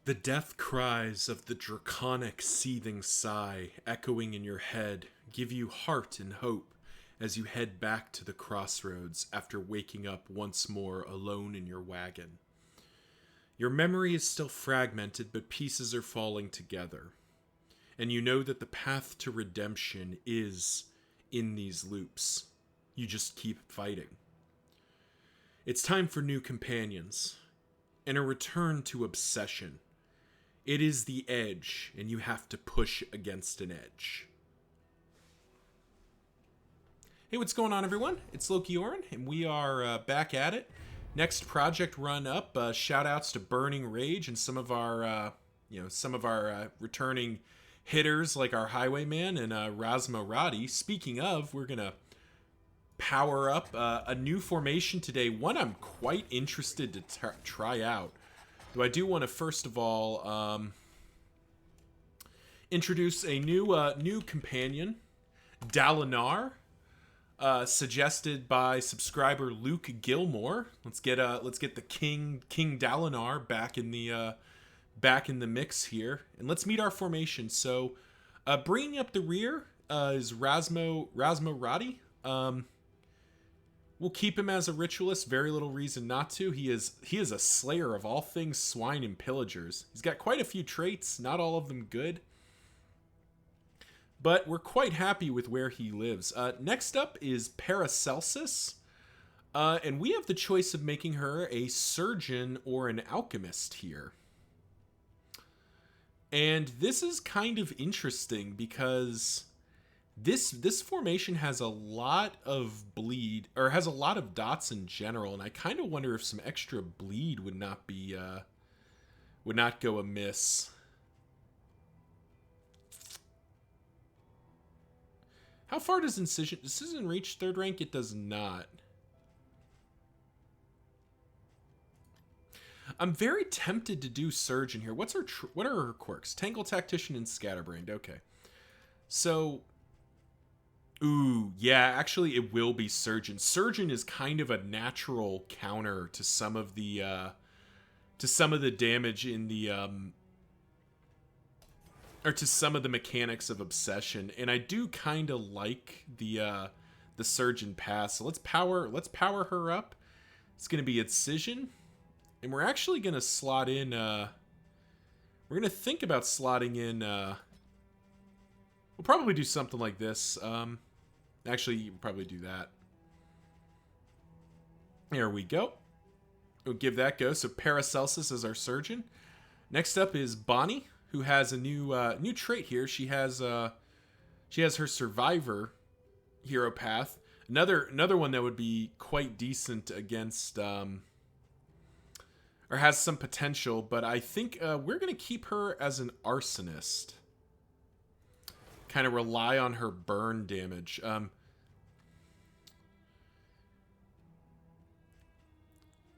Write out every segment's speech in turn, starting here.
The death cries of the draconic seething sigh echoing in your head give you heart and hope as you head back to the crossroads after waking up once more alone in your wagon. Your memory is still fragmented, but pieces are falling together. And you know that the path to redemption is in these loops. You just keep fighting. It's time for new companions and a return to obsession. It is the edge, and you have to push against an edge. Hey, what's going on, everyone? It's Loki Oren, and we are back at it. Next project run up. Shout outs to Burning Rage and some of our returning hitters like our Highwayman and Rasmo. Speaking of, we're gonna power up a new formation today. One I'm quite interested to try out. Though I do want to first of all introduce a new companion, Dalinar. Suggested by subscriber Luke Gilmore. Let's get the King Dalinar back in the mix here, and let's meet our formation. So, bringing up the rear is Rasmo. We'll keep him as a ritualist. Very little reason not to. He is a slayer of all things swine and pillagers. He's got quite a few traits, not all of them good. But we're quite happy with where he lives. Next up is Paracelsus. And we have the choice of making her a surgeon or an alchemist here. And this is kind of interesting because this formation has a lot of bleed, or has a lot of dots in general, and I kind of wonder if some extra bleed would not go amiss. How far does Incision reach third rank? It does not. I'm very tempted to do Surgeon here. What are her quirks? Tangle, Tactician, and Scatterbrained. Okay. So, ooh, yeah, actually it will be Surgeon. Surgeon is kind of a natural counter to some of the damage in the or to some of the mechanics of Obsession, and I do kind of like the Surgeon pass. So let's power her up. It's going to be Incision, and we're actually going to slot in. We're going to think about slotting in. We'll probably do something like this. Actually, you can probably do that. There we go. We'll give that go. So Paracelsus is our Surgeon. Next up is Bonnie, who has a new trait here. She has her Survivor hero path. Another one that would be quite decent against or has some potential, but I think we're gonna keep her as an Arsonist. Kind of rely on her burn damage.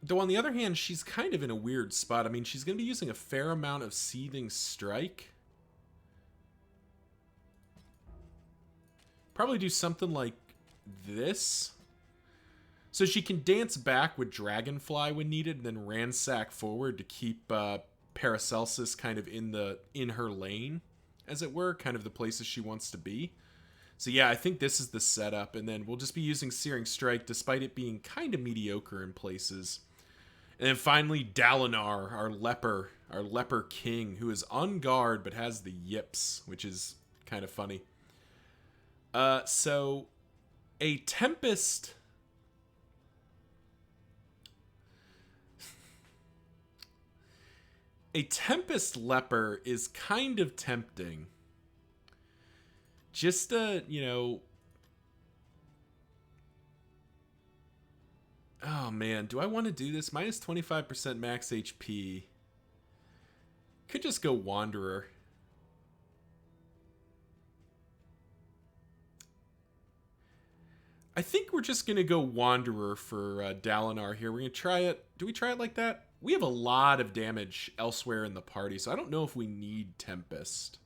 Though on the other hand, she's kind of in a weird spot. I mean, she's going to be using a fair amount of Seething Strike. Probably do something like this. So she can dance back with Dragonfly when needed, and then ransack forward to keep Paracelsus kind of in her lane, as it were, kind of the places she wants to be. So yeah, I think this is the setup, and then we'll just be using Searing Strike, despite it being kind of mediocre in places. And then finally, Dalinar, our leper king, who is on guard but has the yips, which is kind of funny. So a Tempest. A Tempest leper is kind of tempting. Just oh man, do I want to do this? Minus 25% max HP. Could just go Wanderer. I think we're just going to go Wanderer for Dalinar here. We're going to try it. Do we try it like that? We have a lot of damage elsewhere in the party, so I don't know if we need Tempest.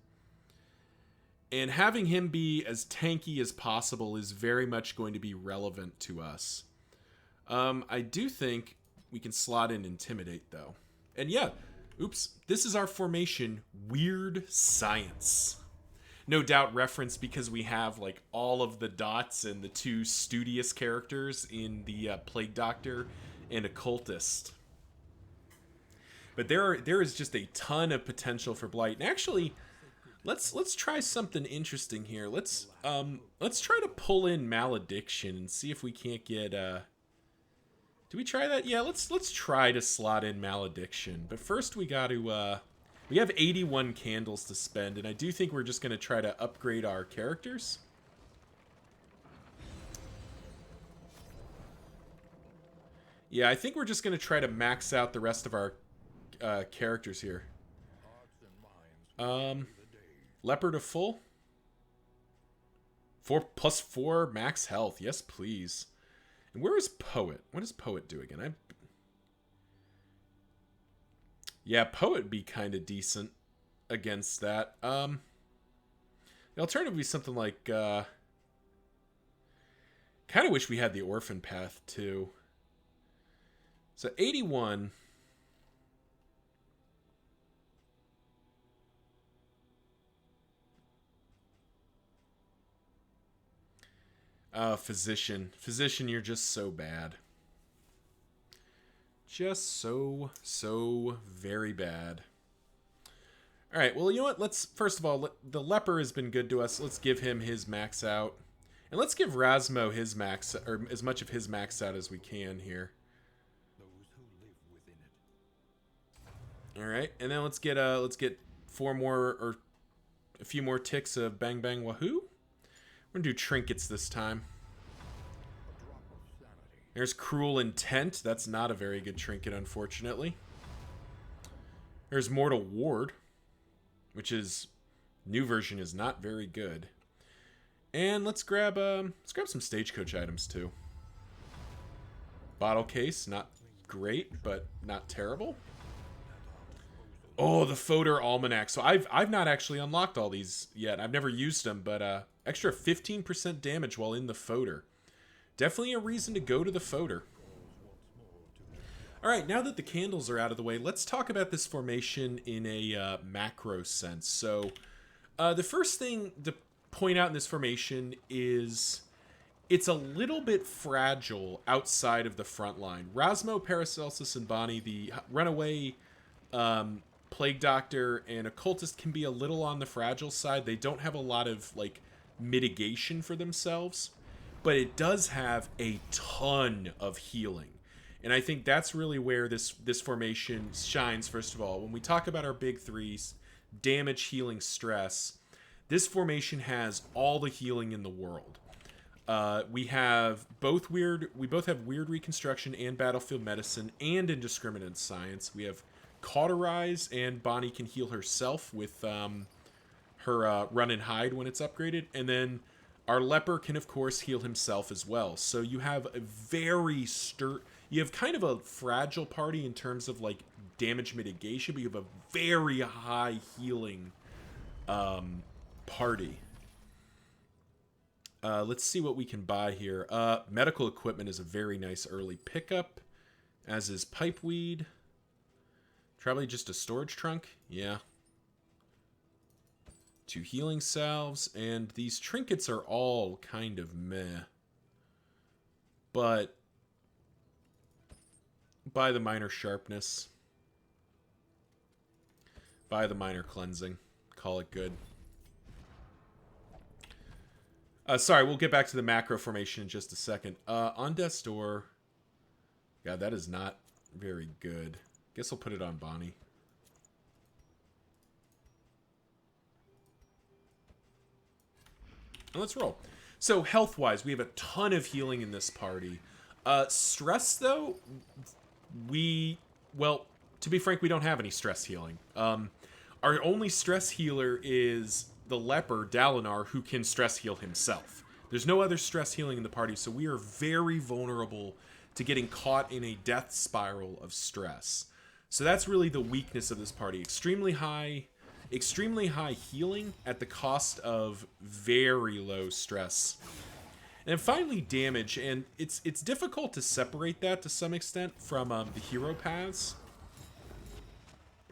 And having him be as tanky as possible is very much going to be relevant to us. I do think we can slot in Intimidate, though. And yeah, Oops. This is our formation, Wyrd Science. No doubt reference because we have like all of the dots and the two studious characters in the Plague Doctor and Occultist. But there is just a ton of potential for Blight. And actually, let's try something interesting here. Let's try to pull in Malediction and see if we can't get do we try that? Yeah, let's try to slot in Malediction. But first we got to we have 81 candles to spend, and I do think we're just going to try to upgrade our characters. Yeah, I think we're just going to try to max out the rest of our characters here. Leper to full. 4+4 max health. Yes, please. And where is Poet? What does Poet do again? Yeah, Poet would be kind of decent against that. The alternative would be something like... kind of wish we had the Orphan Path, too. So, 81... Physician. Physician, you're just so bad. Just so very bad. Alright, well, you know what? Let's, first of all, the Leper has been good to us. Let's give him his max out. And let's give Rasmo his max, or as much of his max out as we can here. Alright, and then let's get 4 more, or a few more ticks of Bang Bang Wahoo. We're gonna do trinkets this time. There's Cruel Intent. That's not a very good trinket, unfortunately. There's Mortal Ward, which is new version is not very good. And let's grab some Stagecoach items too. Bottle case, not great, but not terrible. Oh, the Fodor Almanac. So I've not actually unlocked all these yet. I've never used them, but extra 15% damage while in the Fodor. Definitely a reason to go to the Fodor. Alright, now that the candles are out of the way, let's talk about this formation in a macro sense. So, the first thing to point out in this formation is it's a little bit fragile outside of the front line. Rasmo, Paracelsus, and Bonnie, the runaway Plague Doctor and Occultist, can be a little on the fragile side. They don't have a lot of like mitigation for themselves, but it does have a ton of healing. And I think that's really where this formation shines, first of all. When we talk about our big threes, damage, healing, stress, this formation has all the healing in the world. We both have Wyrd Reconstruction and Battlefield Medicine and Indiscriminate Science. We have Cauterize, and Bonnie can heal herself with her Run and Hide when it's upgraded. And then our Leper can, of course, heal himself as well. So you have a very you have kind of a fragile party in terms of like damage mitigation, but you have a very high healing party. Let's see what we can buy here. Medical equipment is a very nice early pickup, as is Pipeweed. Probably just a storage trunk. Yeah. 2 healing salves, and these trinkets are all kind of meh. But buy the minor sharpness. Buy the minor cleansing. Call it good. Sorry, we'll get back to the macro formation in just a second. On death's door. Yeah, that is not very good. Guess I'll put it on Bonnie. And let's roll. So, health-wise, we have a ton of healing in this party. Stress, though, well, to be frank, we don't have any stress healing. Our only stress healer is the Leper, Dalinar, who can stress heal himself. There's no other stress healing in the party, so we are very vulnerable to getting caught in a death spiral of stress. So that's really the weakness of this party. Extremely high healing at the cost of very low stress. And finally, damage, and it's difficult to separate that to some extent from the hero paths.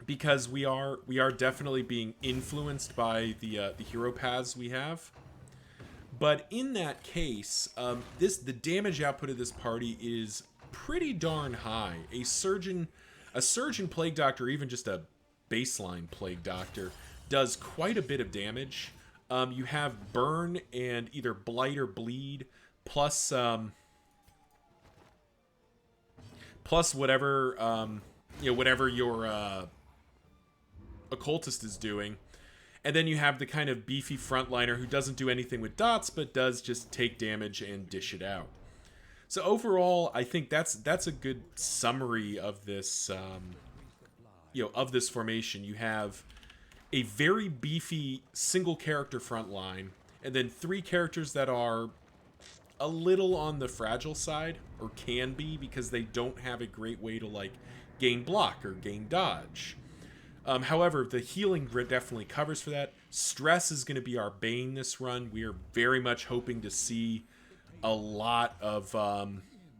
because we are definitely being influenced by the hero paths we have. But in that case, the damage output of this party is pretty darn high. A surgeon plague doctor, or even just a baseline plague doctor, does quite a bit of damage. You have burn and either blight or bleed, plus whatever whatever your occultist is doing. And then you have the kind of beefy frontliner who doesn't do anything with dots, but does just take damage and dish it out. So overall, I think that's a good summary of this of this formation. You have a very beefy single character front line, and then 3 characters that are a little on the fragile side, or can be, because they don't have a great way to like gain block or gain dodge. However, the healing definitely covers for that. Stress is going to be our bane this run. We are very much hoping to see a lot of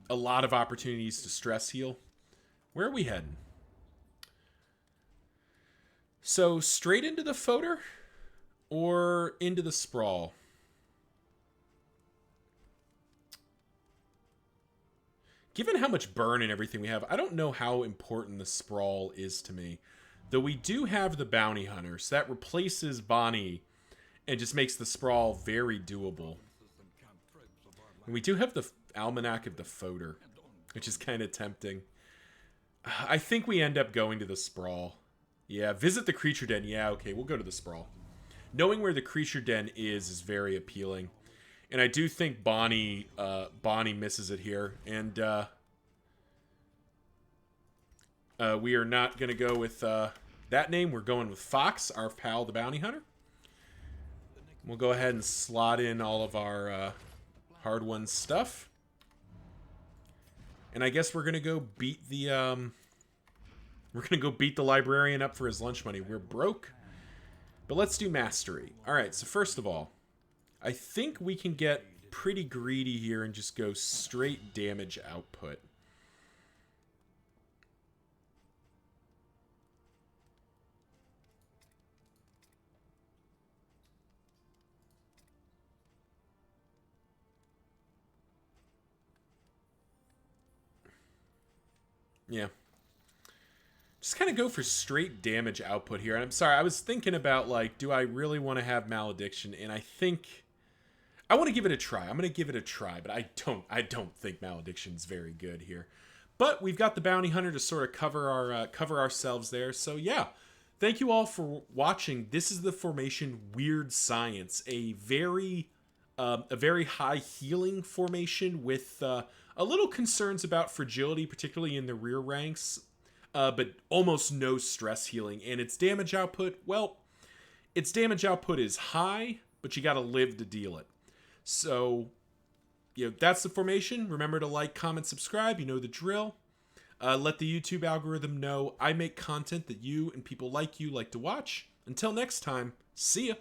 opportunities to stress heal. Where are we heading? So straight into the Foder or into the Sprawl? Given how much burn and everything we have, I don't know how important the Sprawl is to me. Though we do have the Bounty Hunter, so that replaces Bonnie and just makes the Sprawl very doable. And we do have the Almanac of the Foder, which is kind of tempting. I think we end up going to the Sprawl. Yeah, visit the Creature Den. Yeah, okay, we'll go to the Sprawl. Knowing where the Creature Den is very appealing. And I do think Bonnie misses it here. And we are not going to go with that name. We're going with Fox, our pal, the Bounty Hunter. We'll go ahead and slot in all of our hard-won stuff. And I guess we're going to go beat the... we're going to go beat the librarian up for his lunch money. We're broke. But let's do mastery. Alright, so first of all, I think we can get pretty greedy here and just go straight damage output. Yeah. Just kind of go for straight damage output here. And I'm sorry, I was thinking about, like, do I really want to have Malediction? And I think I want to give it a try. I'm going to give it a try, but I don't think Malediction's very good here. But we've got the Bounty Hunter to sort of cover ourselves there. So yeah, thank you all for watching. This is the formation Wyrd Science, a very high healing formation with a little concerns about fragility, particularly in the rear ranks, but almost no stress healing. And its damage output, well, its damage output is high, but you got to live to deal it. So, that's the formation. Remember to like, comment, subscribe. You know the drill. Let the YouTube algorithm know I make content that you and people like you like to watch. Until next time, see ya.